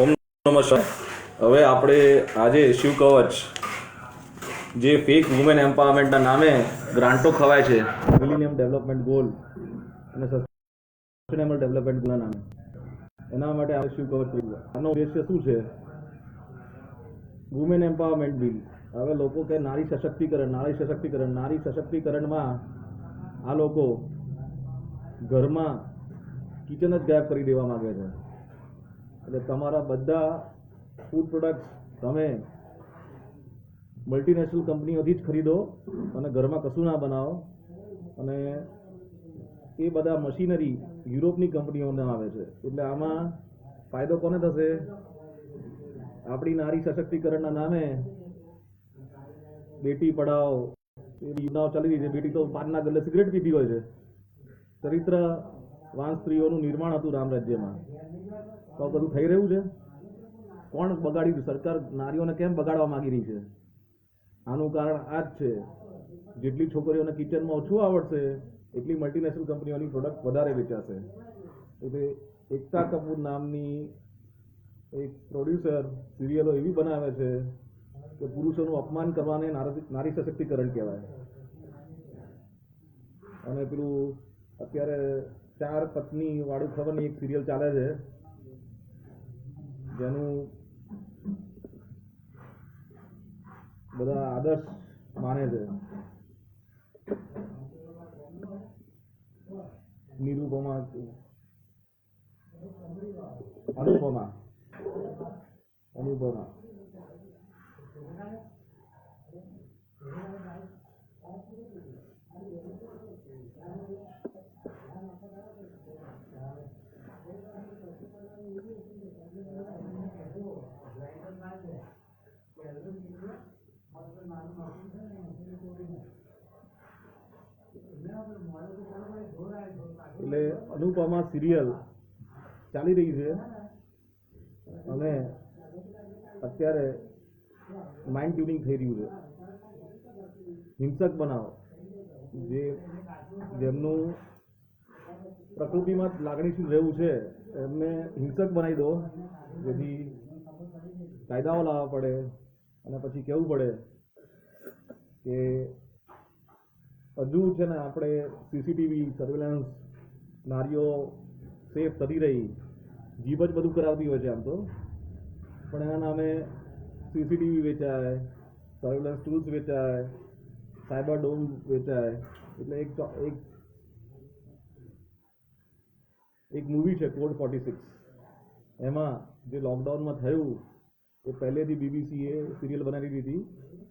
ઓમ નમઃ શિવાય. હવે આપણે આજે શિવ કવચ જે ફેક વુમેન એમ્પાવરમેન્ટના નામે ગ્રાન્ટો ખવાય છે, મિલિનિયમ ડેવલપમેન્ટ ગોલ અને સસ્ટેનેબલ ડેવલપમેન્ટ ગોલના નામે, એના માટે આપણે શિવ કવચ કર્યું. આનો ઉદ્દેશ્ય શું છે? Women empowerment bill. હવે લોકો કે નારી સશક્તિકરણમાં આ લોકો ઘરમાં કિચન જ ગાયબ કરી દેવા માંગે છે. એટલે તમારા બધા ફૂડ પ્રોડક્ટ્સ તમે મલ્ટીનેશનલ કંપનીઓથી જ ખરીદો અને ઘરમાં કશું ના બનાવો. અને એ બધા મશીનરી યુરોપની કંપનીઓને આવે છે. એટલે આમાં ફાયદો કોને થશે? આપણી નારી સશક્તિકરણના નામે બેટી પઢાઓ એ યોજનાઓ ચાલી રહી છે. બેટી તો પાનના ગલ્લે સિગરેટ પીધી હોય છે. ચરિત્રવાન સ્ત્રીઓનું નિર્માણ હતું રામ રાજ્યમાં. તો બધું થઈ રહ્યું છે. કોણ બગાડી રહ્યું? સરકાર નારીઓને કેમ બગાડવા માંગી રહી છે? આનું કારણ આ જ છે. જેટલી છોકરીઓને કિચનમાં ઓછું આવડશે એટલી મલ્ટીનેશનલ કંપનીઓની પ્રોડક્ટ વધારે વેચાશે. એટલે એકતા કપૂર નામની એક પ્રોડ્યુસર સિરિયલો એવી બનાવે છે કે પુરુષોનું અપમાન કરવાને નારી સશક્તિકરણ કહેવાય. અને પેલું અત્યારે 4 પત્ની વાળું ખબર નહીં એક સિરિયલ ચાલે છે જેનું બધા આદર્શ માને છે. નિરૂપમા અનુપમા એટલે અનુપમા સિરિયલ ચાલી રહી છે અને અત્યારે માઇન્ડ ટ્યુનિંગ થઈ રહ્યું છે. હિંસક બનાવો, જેમનું પ્રકૃતિમાં લાગણીશીલ રહેવું છે એમને હિંસક બનાવી દો, જેથી કાયદાઓ લાવવા પડે અને પછી કહેવું પડે કે હજુ છે ને આપણે સીસીટીવી સર્વેલન્સ નારીઓ સેફ થતી રહી. જીભ જ બધું કરાવતી હોય છે આમ તો, પણ એના નામે સીસીટીવી વેચાય, સર્વેલન્સ ટૂલ્સ વેચાય, સાયબર ડોમ વેચાય. એટલે એક મૂવી છે કોડ 46, એમાં જે લોકડાઉનમાં થયું એ પહેલેથી બીબીસીએ સિરિયલ બનાવી દીધી,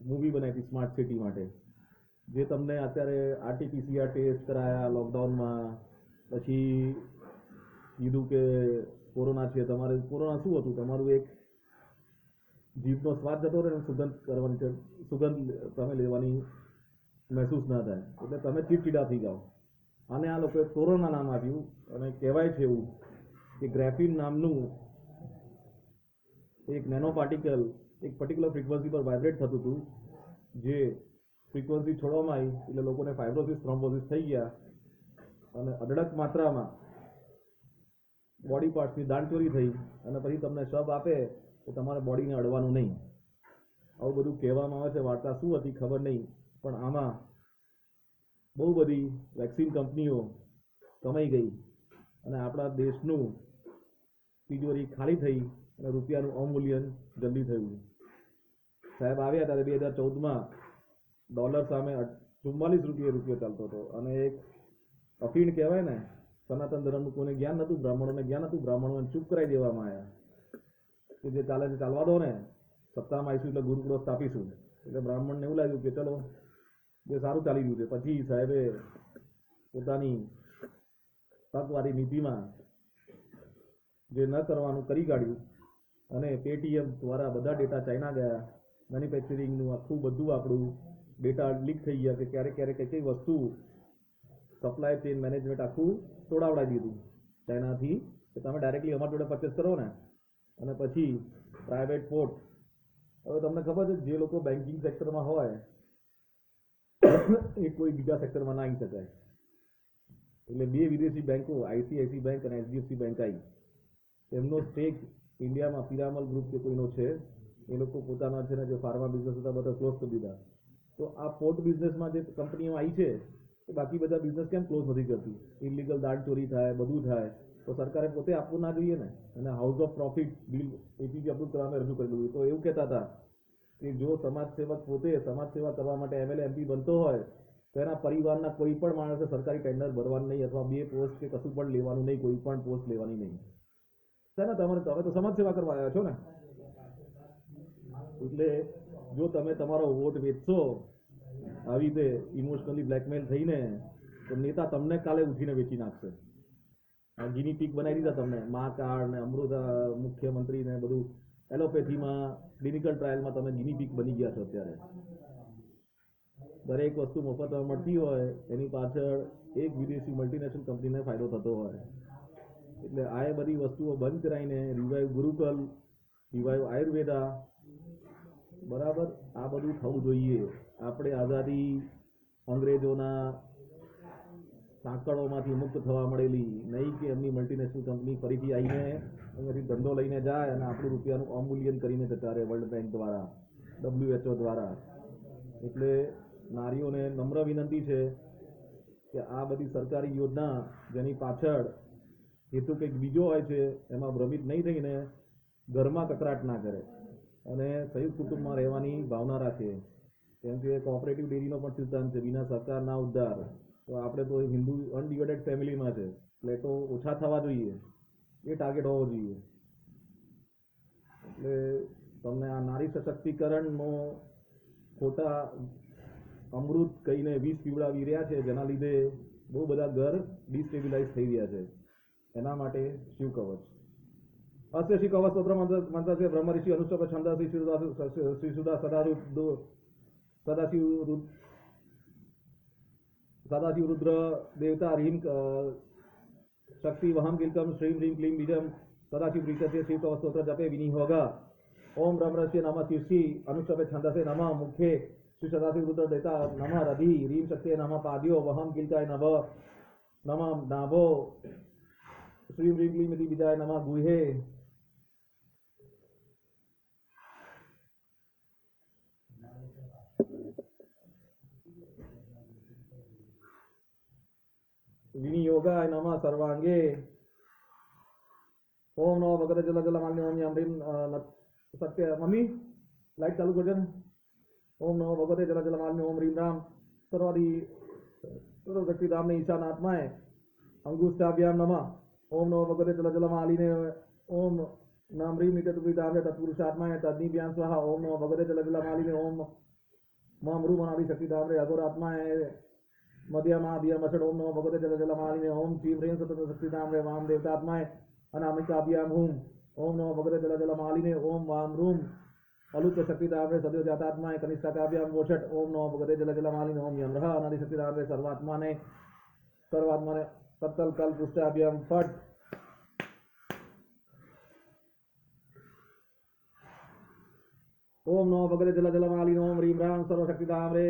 મૂવી બનાવી હતી સ્માર્ટ સિટી માટે. જે તમને અત્યારે આરટીપીસીઆર ટેસ્ટ કરાયા લોકડાઉનમાં, પછી કીધું કે કોરોના છે, તમારે કોરોના શું હતું? તમારું એક જીભનો સ્વાદ જતો રહે ને સુગંધ તમે લેવાની મહેસૂસ ના થાય, એટલે તમે ચીડચીડા થઈ જાઓ. અને આ લોકોએ કોરોના નામ આપ્યું. અને કહેવાય છે એવું કે ગ્રેફિન નામનું એક નેનો પાર્ટિકલ એક પર્ટિક્યુલર ફ્રીક્વન્સી પર વાઇબ્રેટ થતું હતું. જે ફ્રીક્વન્સી છોડવામાં આવી એટલે લોકોને ફાઇબ્રોસિસ, થ્રોમ્બોસિસ થઈ ગયા અને અઢળક માત્રામાં બોડી પાર્ટ્સની દાણચોરી થઈ. અને પછી તમને શબ આપે તો તમારે બોડીને અડવાનું નહીં. આવું બધું કહેવામાં આવે છે. વાર્તા શું હતી ખબર નહીં, પણ આમાં બહુ બધી વેક્સિન કંપનીઓ કમાઈ ગઈ અને આપણા દેશનું તિજોરી ખાલી થઈ અને રૂપિયાનું અવમૂલ્યન જલ્દી થયું. સાહેબ આવ્યા ત્યારે 2014માં ડોલર સામે 44 રૂપિયે રૂપિયો ચાલતો હતો. અને એક અફીણ કહેવાય ને, સનાતન ધર્મનું કોઈને જ્ઞાન નહોતું, બ્રાહ્મણોને જ્ઞાન હતું, બ્રાહ્મણોને ચૂપ કરાવી દેવામાં આવ્યા કે જે ચાલે છે ચાલવા દો ને, સત્તામાં આવીશું એટલે ગુરુકુળો સ્થાપીશું. એટલે બ્રાહ્મણને એવું લાગ્યું કે ચલો જે સારું ચાલી રહ્યું છે. પછી સાહેબે પોતાની તકવારી નીતિમાં જે ન કરવાનું કરી કાઢ્યું અને પેટીએમ દ્વારા બધા ડેટા ચાઇના ગયા. મેન્યુફેક્ચરિંગનું આખું બધું આપણું ડેટા લીક થઈ ગયા કે ક્યારેક કઈ વસ્તુ સપ્લાય ચેઇન મેનેજમેન્ટ આખું તોડાવડાવી દીધું ચાઇનાથી કે તમે ડાયરેક્ટલી અમારી જોડે પરચેસ કરો ને. અને પછી પ્રાઇવેટ પોર્ટ. હવે તમને ખબર છે જે લોકો બેન્કિંગ સેક્ટરમાં હોય એ કોઈ બીજા સેક્ટરમાં ના આવી શકાય. એટલે 2 વિદેશી બેંકો, આઈસીઆઈસી બેંક અને એચડીએફસી બેંક આવી. એમનો સ્ટેક ઇન્ડિયામાં પિરામલ ગ્રુપ કે કોઈનો છે, એ લોકો પોતાના છે ને જે ફાર્મા બિઝનેસ હતા બધા ક્લોઝ કરી દીધા. તો આ પોર્ટ બિઝનેસમાં જે કંપનીઓ આવી છે એ બાકી બધા બિઝનેસ કેમ ક્લોઝ નથી કરતી? ઇલીગલ દાળ ચોરી થાય, બધું થાય, તો સરકારે પોતે આપવું ના જોઈએ ને. અને house of profit bill APJ Abdul કલામે રજૂ કરેલું. તો એવું કહેતા હતા કે જો સમાજ સેવક પોતે સમાજ સેવા કરવા માટે એમએલએ એમપી બનતો હોય તો એના પરિવારના કોઈ પણ માણસે સરકારી ટેન્ડર ભરવાનું નહીં, અથવા 2 પોસ્ટ કે કશું પણ લેવાનું નહીં, કોઈ પણ પોસ્ટ લેવાની નહીં. છે ને, તમે તો સમાજ સેવા કરવા આવ્યા છો ને. એટલે જો તમે તમારો વોટ વેચશો આવી રીતે ઇમોશનલી બ્લેકમેલ થઈને, તો નેતા તમને કાલે ઉઠીને વેચી નાખશે. ગિની પીક બનાવી દીધા તમને, મા કાર્ડ ને અમૃત મુખ્યમંત્રી ને બધું એલોપેથીમાં ક્લિનિકલ ટ્રાયલમાં તમે ગિની પીક બની ગયા છો. અત્યારે દરેક વસ્તુ મફતમાં મળતી હોય એની પાછળ એક વિદેશી મલ્ટીનેશનલ કંપનીને ફાયદો થતો હોય. એટલે આ બધી વસ્તુઓ બંધ કરાવીને રિવાઇવ ગુરુકુલ, રિવાઇવ આયુર્વેદા, બરાબર, આ બધું થવું જોઈએ. આપણે આઝાદી અંગ્રેજોના સાંકળોમાંથી મુક્ત થવા મળેલી નહીં કે એમની મલ્ટીનેશનલ કંપની ફરીથી આવીને અહીંયાથી ધંધો લઈને જાય અને આપણું રૂપિયાનું અવમૂલ્યન કરીને જતા રહે વર્લ્ડ બેંક દ્વારા, WHO દ્વારા. એટલે નારીઓને નમ્ર વિનંતી છે કે આ બધી સરકારી યોજના જેની પાછળ હેતુ કંઈક બીજો હોય છે એમાં ભ્રમિત નહીં થઈને ઘરમાં કકરાટ ના કરે અને સંયુક્ત કુટુંબમાં રહેવાની ભાવના રાખે. કેમ કે કોઓપરેટિવ ડેરીનો પણ સિદ્ધાંત છે, વિના સહકાર ના ઉદ્ધાર. તો આપણે તો હિન્દુ અનડિવાઇડેડ ફેમિલીમાં છે, ફ્લેટો ઓછા થવા જોઈએ, એ ટાર્ગેટ હોવો જોઈએ. એટલે તમને આ નારી સશક્તિકરણનો ખોટા અમૃત કહીને વિષ પીવડાવી રહ્યા છે, જેના લીધે બહુ બધા ઘર ડિસ્ટેબિલાઇઝ થઈ રહ્યા છે. એના માટે શિવ કવચ અસ્ય શ્રી કવચ સ્તોત્ર મંત્ર છે બ્રહ્મ ઋષિ અનુષ્ઠાપ છંદ શ્રી સુધા સદાશિવ રુદ્ર દેવતા રીમ શક્તિ વહમ કિલકમ શ્રીમ રીમ ક્લીમ બીજમ સદાશિવ પ્રીતસ્ય શિવ કવચ સ્તોત્ર જપે વિનિયોગા. ઓમ બ્રહ્મસ્ય નમઃ શિવસી અનુષ્ઠાપે છંદસે નમઃ મુખે શ્રી સદાશિવ રુદ્ર દેવતા નમઃ રધિ રીમ શક્તિએ નમઃ પાદ્યો વહમ કિલકાય નમઃ નાભો શ્રીમ રીમ ક્લીમ ઇતિ બીજાય નમઃ ગુહે. विनियोगाय नमः सर्वांगे. ओम नमो भगवते जल जल मालिनी ओम यम ह्रीम सत्य मम्मी लाइट चालू कर देना. ओम नमो भगवते जल जल मालिनी ओम ह्रीम राम सर्वादि सर्वशक्ति राम ने ईशान आत्माएं अंगुष्ठाभ्याम नमः. ओम नमो भगवते जल जल मालिने ओम नाम ह्रीम नित्यतुप्रीताम तत्पुरुषात्माएं तद्नीभ्याम स्वाहा. ओम नमो भगवते जल जल मालिने ओम मम रूम अनादि शक्ति धाम रे अघोरात्माएं मध्यमादियमषड. ओम नमो भगवते जल जल मालिने ओम श्री ह्रीं सतत शक्तिधाम रे वाम देवतात्माएं अनामिकाभ्याम हूं. ओम नमो भगवते जल जल मालिने ओम वाम रूम अलुत शक्तिधाम रे सदैव जातात्माएं कनिष्ठाकाभ्याम वोषट. ओम नमो भगवते जल जल मालिने ओम यमरह अनादि शक्तिधाम रे सर्वात्माने तत्तल कल पुष्टाभ्याम फट. ओम नमो भगवते जल जल मालिने ओम ह्रीं राम सर्वशक्तिधाम रे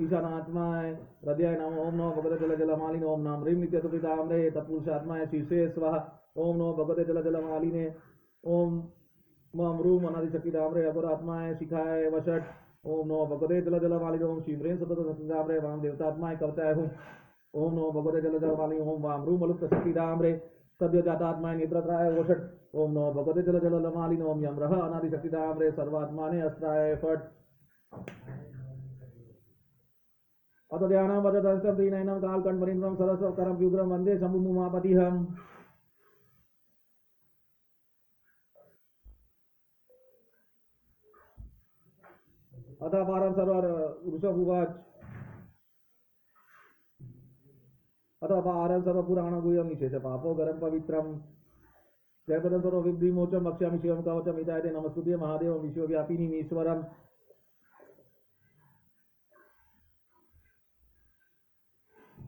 ईशानात्माय हृदयाय नमः. ओम नमो भगवते जल जल मालिने ओम नाम ह्रीं नित्यतुप्रीताम रे तत्पुरुषात्माय शीर्षे स्वाहा. ओम नमो भगवते जल जल मालिने ओम मम रूम अनादि शक्तिधाम रे अघोरात्माय शिखाय वषट. ओम नमो भगवते जल जल मालिने ओम श्री ह्रीं सतत शक्तिधाम रे वाम देवतात्माय कवचाय हूं. ओम नमो भगवते जल जल मालिने ओम वाम रूम अलुप्त शक्तिधाम रे सद्य जातात्माय नेत्रत्राय वषट. ओम नमो भगवते जल जल मालिने ओम यमरह अनादि शक्तिधाम रे सर्वात्माने अस्त्राय फट. अत ध्यानं वदतं दीनैनं कालकण्ठमणिन्द्रं सरस्वकरं व्युग्रं वन्दे शम्भुमुमापतिहम्. अथ पारं सर्वर ऋषभुवाच. अथ पारं सर्वपुराणगुह्यं निशेष पापो गरं पवित्रं जयपदं सर्वविद्विमोचं वक्ष्यामि शिवं कवचं हिताय ते नमस्कृत्य महादेवं विश्वव्यापिनीमीश्वरम्.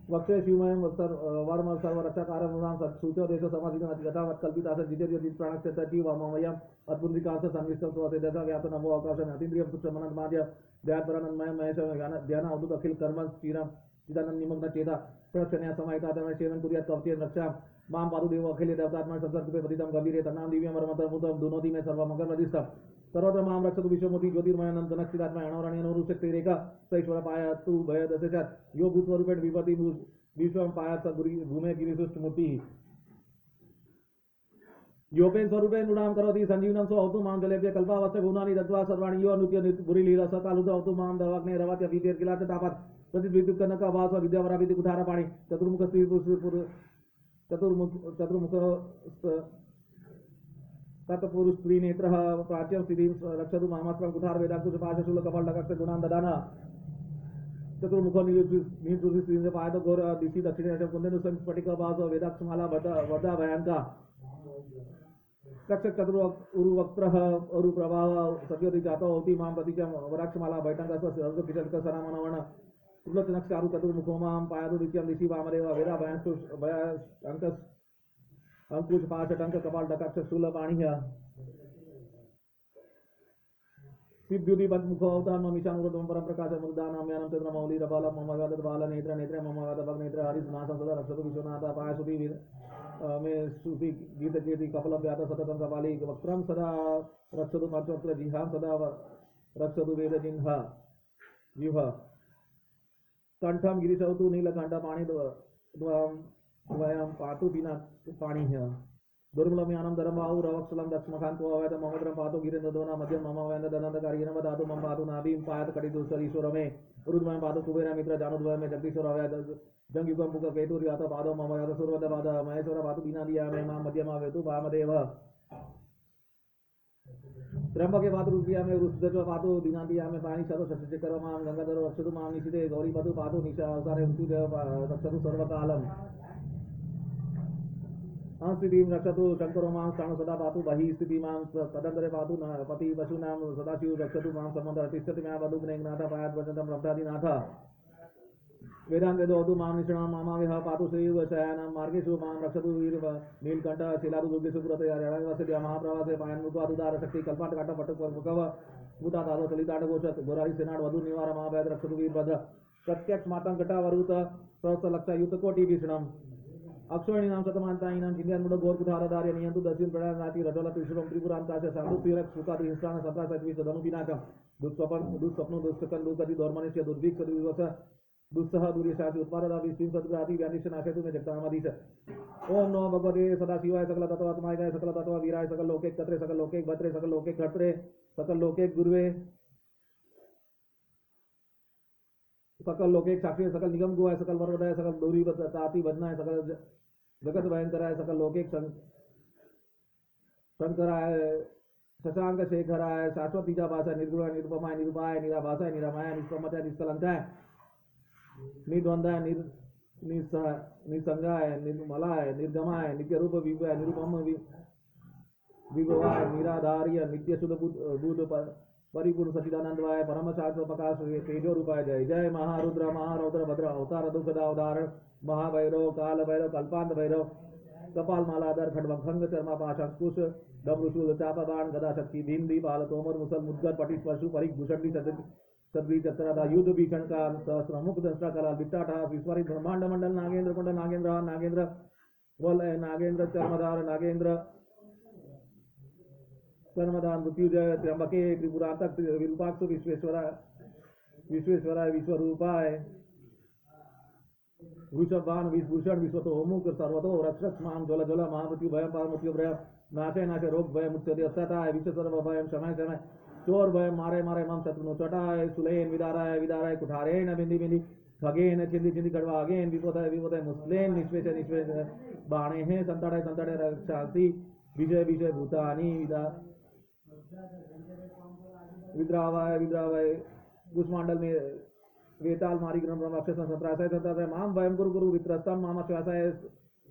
वक्षे शिवमयं वर्म सर्वरक्षकारं नृणां सूचो देशो समाधितं यथावत्कल्पितास जितेर्यजित् प्राणस्य तटीव ममयम् अत्पुण्ड्रिकांश संविष्टं स्वसे दशा व्याप्त नमो आकाशम् अतीन्द्रियं सूक्ष्ममनन्माद्य ध्यात्परानन्मयं महेशं ध्यान अवधूत अखिल कर्म स्थिरं चिदानन्द निमग्न चेता प्रक्षण्या समाहिता तमः सेवन कुर्यात् कवचेन रक्षां मां पादु देवो अखिले देवतात्मा संसर्गुपे पतितं गंभीरे तन्नाम दिव्यं परमतरमुतं दुनोति मे सर्वमंगलप्रदिष्टं सर्वत्र मां रक्षतु विश्वमूर्ति ज्योतिर्मयानन्दनक्षितात्मा अणोरणीयनुरुशक्तिरेखा सैश्वर पायात्तु भयदस्य च यो भूस्वरूपेण विपति विश्वं पायात् स भूमे गिरिसुष्टमूर्तिः योपेन स्वरूपेण नृणां करोति संजीवनं सो अवतु मां जलेभ्य कल्पावस्य भुवनानि दत्त्वा सर्वाणि यो नृत्य बुरिलीला सकालुत अवतु मां दवाग्ने रवात्य वीतिर्किलाच तापत् प्रतिद्विद्युत कनक वास विद्यावराविति कुठार पाणि चतुर्मुख स्त्री चतुर्मुख तत्पुरुष स्त्री नेत्रः प्राच्यं स्थितिं रक्षतु मामस्त्रं कुठार वेदांकुश पाशशूल कपाल डकस्य गुणान् ददाना चतुर्मुखो नीलतुलसी स्त्री पायतो घोर दिशि दक्षिणे कुंदेन्दु स्फटिक वास वेदाक्षमाला वरदा भयांका कक्ष चतुर उरुवक्त्रः अरुप्रवाह सद्योति जातो होति मां प्रतीचं वराक्षमाला बैठंकस्य सर्ग किचक सनामनवर्ण तुलचनक्षारु चतुर्मुखो मां पायादु दित्यं दिशि वामदेव वेदा भयांकुश अंकुश पाश टंक कपाल डकाक्ष शूल पाणिः सिद्ध्युति बंधमुखो अवतार ममीशानुरुद्धं परम प्रकाश मुद्दानां ज्ञानं चंद्रमौली रबालं मम वदत बाल नेत्र नेत्रे मम वदत भग नेत्र हरिनाथं सदा रक्षतु विश्वनाथ पायसुति मे सुति गीत चेति कपलं व्यात सततं कपाली वक्त्रं सदा रक्षतु मर्चवक्त्र जिह्वां सदा रक्षतु वेदजिह्व जिह्व कंठं गिरिशौतु नीलकंठ पाणि द्वयं पातु बिना पाणिः दुर्मलम्यानं धर्मबाहु रवक्षलं दक्षमखान्तो अवैध ममद्रं पातु गिरीन्द्रदोना मध्यं मम वैन्द दनन्दकारी नम दातु मम पातु नाभिं पायत कटिदुसरीश्वर मे उरुद्वयं पातु कुबेर मित्र जानुद्वयं मे जगदीश्वर अवैध जंगयुगं पुक केतुर्यात पादो मम यात सुरवद पाद महेश्वर पातु बिना दिया मे मां मध्यमा वेतु वामदेव त्र्यंबके पातु रुद्रिया मे रुद्रत्व पातु बिना दिया मे पाणि शतो शतचक्र मां गंगाधर रक्षतु मां निशिते गौरी पातु निशा अवसारे मृत्युदेव रक्षतु सर्वकालम् स्थितिं रक्षतु शंकरो मां स्थाणु सदा पातु बहिः स्थितिं मां तदन्तरे पातु पति पशूनां सदाशिव रक्षतु मां सम्बन्धः तिष्ठति मया वधुग्नेनाथ पायात् वचनं रब्धादिनाथ वेदान्तेदोतु मां निष्णां मामाविह पातु श्रीवशयानां मार्गेषु मां रक्षतु वीर नीलकण्ठ शिलादु दुर्गेषु पुरते रणवसति महाप्रवासे पायन् मृत्वादुदार शक्ति कल्पाटकाट पटुकव भूतादादो सलिताटघोषत् गोरारि सेनाड वधु निवार महाभयद रक्षतु वीरभद्र प्रत्यक्ष मातंकटावरुत सहस्रलक्षयुत कोटि भीषणम् अक्षोणीनां शतमान्तायिनां चिन्यान्मुड घोरकुठारधार्य नियन्तु दस्युं प्रणनाति रजोल त्रिशूलं त्रिपुरान्ताश शान्तु स्त्रीरक् सुखाति हिंस्राण सत्रासत्विष धनुपिनाकं दुःस्वप्नो दुष्टकं दुर्गति दौर्मनिष्य दुर्भिक्ष दुर्विवश दुस्सह दुर्यशाति उत्पाददा विष्णुं सद्ग्राति व्यानिश्च नाशयतु मे जगतामधीश ओम नमो भगवते सदाशिवाय सकल तत्वात्माय सकल तत्व वीराय सकल लोके कत्रे सकल लोके भद्रे सकल लोके कर्त्रे सकल लोके गुरुवे सकल लोके साक्षी सकल निगम गुहाय सकल वरवदाय सकल दूरी ताति बदनाय सकल जगत भयंकराय सकल लोके शंकराय शशांक शेखराय शाश्वत बीजाभाषाय निर्गुणाय निरुपमाय निरुपाय निराभाषाय निरामाय निष्प्रमताय निष्कलंकाय निर्द्वंदाय निसंगाय निर्मलाय निर्गमाय नित्यरूप विभवाय निरुपम विभवाय निराधार्य नित्य शुद्ध बुद्ध परिपूर्ण सचिदानंदवाय परम शास्त्र प्रकाश तेजो रूपाय जय जय महारुद्र महारौद्र भद्र अवतार दुखदा उदाहरण महाभैरव काल भैरव कल्पांत भैरव कपाल मालाधर खड्गभंग चर्मा पाशांकुश डमरुशूल चापबाण गदा शक्ति भीम दीपाल तोमर मुसल मुद्गर पटित पशु परिक भूषण सद्री चतुराधा युद्ध भीषण का सहस्र मुख दंष्टा कला बिट्टाठा विस्फारित ब्रह्मांड मंडल नागेंद्र कुंड नागेंद्र नागेंद्र वलय नागेंद्र चर्मधार नागेंद्र कर्मदान मृत्युजय त्र्यंबके त्रिपुरांतक विरूपाक्ष विश्वेश्वराय विश्वरूपाय वृषभान विभूषण विश्वतो मुख सर्वतो रक्षक मां ज्वल ज्वल महामृत्यु भयं पारमृत्यु भय नाशय नाशय रोग भय मुच्यते असताय विश्व सर्व भयं शमय शमय चोर भय मारे मारे मम शत्रुनो चटाय सुलेन विदाराय विदाराय कुठारेण बिंदी बिंदी खगेन चिंदी चिंदी खड़वागेन विपोदय विपोदय मुस्लेन निश्वेश निश्वेश बाणे हैं संताड़े रक्षासी विजय विजय भूतानि विद्रावाय विद्रावाय कुष्मांडल में वेताल मारी ग्रह ब्रह्मक्षस संत्रासाय संत्रासाय माम वयम गुरु गुरु वित्रस्तम मामा श्वासाय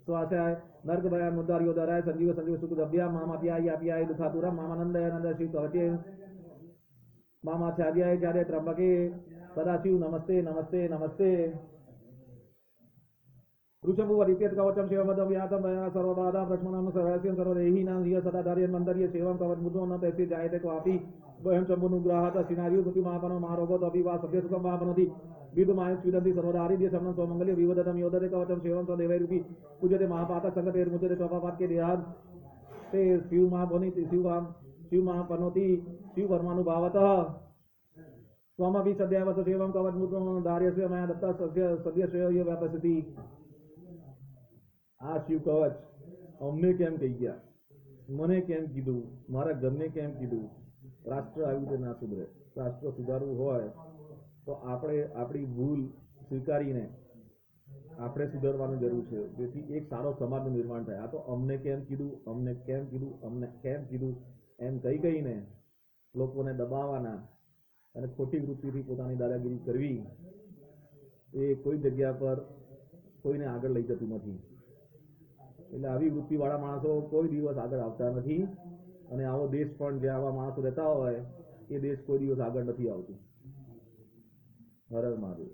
स्वासाय नर्क भय मुद्दार योदाराय संजीव संजीव सुख दभ्या मामा प्याय अप्याय दुखातुरम मामानंदय नंद शिव कवचे मामा चार्याय चार्य त्र्यंबके सदाशिव नमस्ते नमस्ते नमस्ते ऋषभुवरित्यत् कवचं शिवमदं व्यातं वया सर्वबाधा प्रश्मनं सर्वस्यं सर्वदेहिनां धिय सदा धारयन् मन्दर्य सेवं कवचमुद्रो न तैसे जायते क्वापि वयं शम्भुनुग्रहात् सिनार्यो कृतिमापनो महारोगोऽपि वा सभ्यसुखं वापनोति विदुमायुष्विदन्ति सर्वदारिद्र्य शमनं स्वमङ्गल्य विवदतं योदते कवचं सेवं सदैवैरुपि पूज्यते महापातः सङ्गतेर्मुच्यते स्वपापात्के देहात् ते शिवमापनोति शिववर्मानुभावतः स्वमपि सदैव सेवं कवचमुद्रो धार्यस्य मया दत्तः सद्यस्य व्यापस्यति। આ શિવ કવચ અમને કેમ કહી ગયા, મને કેમ કીધું, મારા ઘરને કેમ કીધું? રાષ્ટ્ર આવી રીતે ના સુધરે. રાષ્ટ્ર સુધારવું હોય તો આપણે આપણી ભૂલ સ્વીકારીને આપણે સુધારવાની જરૂર છે, જેથી એક સારો સમાજનું નિર્માણ થાય. આ તો અમને કેમ કીધું, અમને કેમ કીધું, અમને કેમ કીધું એમ કહીને લોકોને દબાવવાના અને ખોટી વૃત્તિથી પોતાની દાદાગીરી કરવી એ કોઈ જગ્યા પર કોઈને આગળ લઈ જતું નથી. એટલે આવી વૃત્તિવાળા માણસો કોઈ દિવસ આગળ આવતા નથી, અને આવો દેશ પણ જ્યાં આવા માણસો રહેતા હોય એ દેશ કોઈ દિવસ આગળ નથી આવતું. હર હર મહાદેવ.